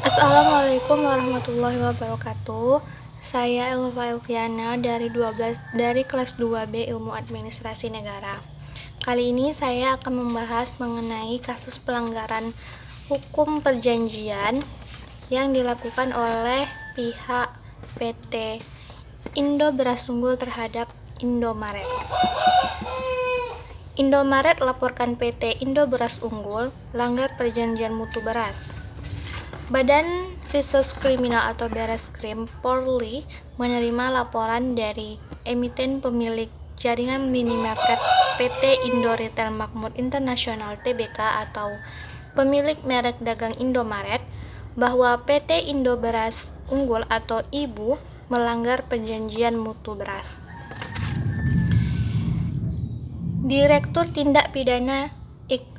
Assalamualaikum warahmatullahi wabarakatuh. Saya Elva Elviana dari kelas 2B Ilmu Administrasi Negara. Kali ini saya akan membahas mengenai kasus pelanggaran hukum perjanjian yang dilakukan oleh pihak PT Indo Beras Unggul terhadap Indomaret. Indomaret laporkan PT Indo Beras Unggul langgar perjanjian mutu beras. Badan Reserse Kriminal atau Barreskrim Polri menerima laporan dari emiten pemilik jaringan minimarket PT Indo Retail Makmur Internasional Tbk atau pemilik merek dagang Indomaret bahwa PT Indo Beras Unggul atau IBU melanggar perjanjian mutu beras. Direktur Tindak Pidana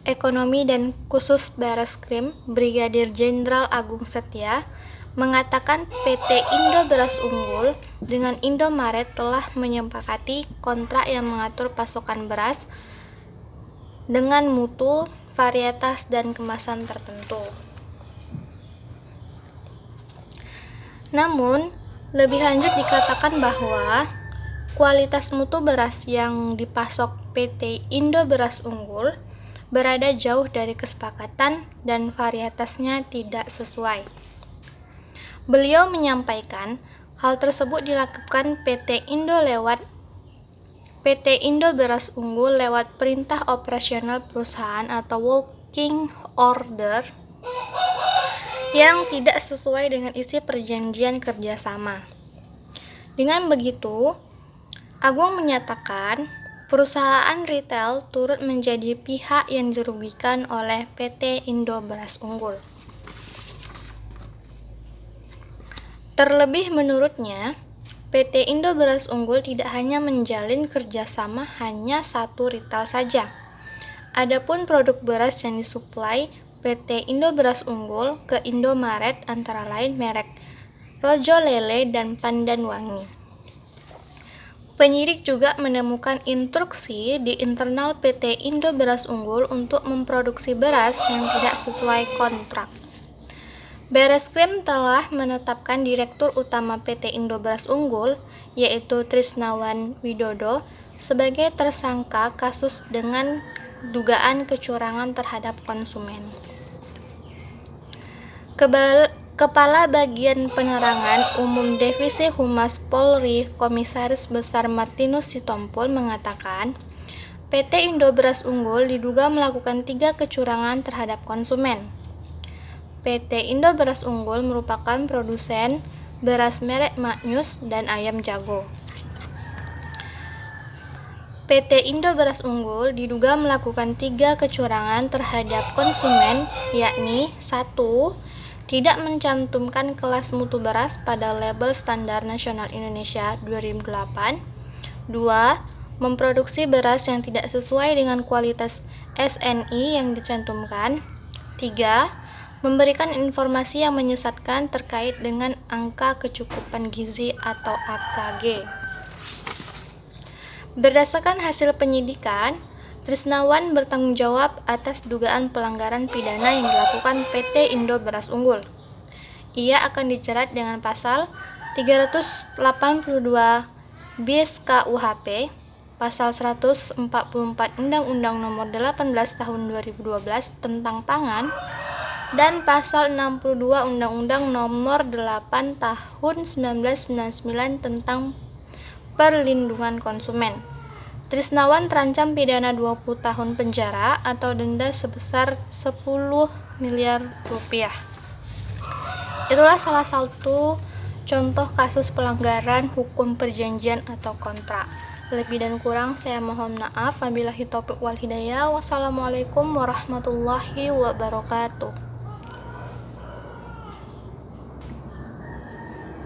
Ekonomi dan Khusus Barreskrim Brigadir Jenderal Agung Setia mengatakan PT Indo Beras Unggul dengan Indomaret telah menyepakati kontrak yang mengatur pasokan beras dengan mutu, varietas, dan kemasan tertentu. Namun, lebih lanjut dikatakan bahwa kualitas mutu beras yang dipasok PT Indo Beras Unggul berada jauh dari kesepakatan dan varietasnya tidak sesuai. Beliau menyampaikan hal tersebut dilakukan PT Indo Beras Unggul lewat perintah operasional perusahaan atau working order yang tidak sesuai dengan isi perjanjian kerjasama. Dengan begitu, Agung menyatakan perusahaan retail turut menjadi pihak yang dirugikan oleh PT Indo Beras Unggul. Terlebih menurutnya, PT Indo Beras Unggul tidak hanya menjalin kerjasama hanya satu retail saja. Adapun produk beras yang disuplai PT Indo Beras Unggul ke Indomaret antara lain merek Rojo Lele dan Pandan Wangi. Penyidik juga menemukan instruksi di internal PT Indo Beras Unggul untuk memproduksi beras yang tidak sesuai kontrak. Barreskrim telah menetapkan Direktur Utama PT Indo Beras Unggul, yaitu Trisnawan Widodo, sebagai tersangka kasus dengan dugaan kecurangan terhadap konsumen. Kepala Bagian Penerangan Umum Divisi Humas Polri Komisaris Besar Martinus Sitompul mengatakan, PT Indo Beras Unggul diduga melakukan 3 kecurangan terhadap konsumen. PT Indo Beras Unggul merupakan produsen beras merek Magnus dan ayam jago. PT Indo Beras Unggul diduga melakukan 3 kecurangan terhadap konsumen, yakni 1. Tidak mencantumkan kelas mutu beras pada label Standar Nasional Indonesia 2008. 2. Memproduksi beras yang tidak sesuai dengan kualitas SNI yang dicantumkan. 3. Memberikan informasi yang menyesatkan terkait dengan angka kecukupan gizi atau AKG. Berdasarkan hasil penyidikan, Trisnawan bertanggung jawab atas dugaan pelanggaran pidana yang dilakukan PT Indo Beras Unggul. Ia akan dijerat dengan pasal 382 bis KUHP, pasal 144 Undang-Undang Nomor 18 Tahun 2012 tentang Pangan, dan pasal 62 Undang-Undang Nomor 8 Tahun 1999 tentang Perlindungan Konsumen. Trisnawan terancam pidana 20 tahun penjara atau denda sebesar 10 miliar rupiah. Itulah salah satu contoh kasus pelanggaran hukum perjanjian atau kontrak. Lebih dan kurang saya mohon maaf. Wabillahi taufiq wal hidayah. Wassalamualaikum warahmatullahi wabarakatuh.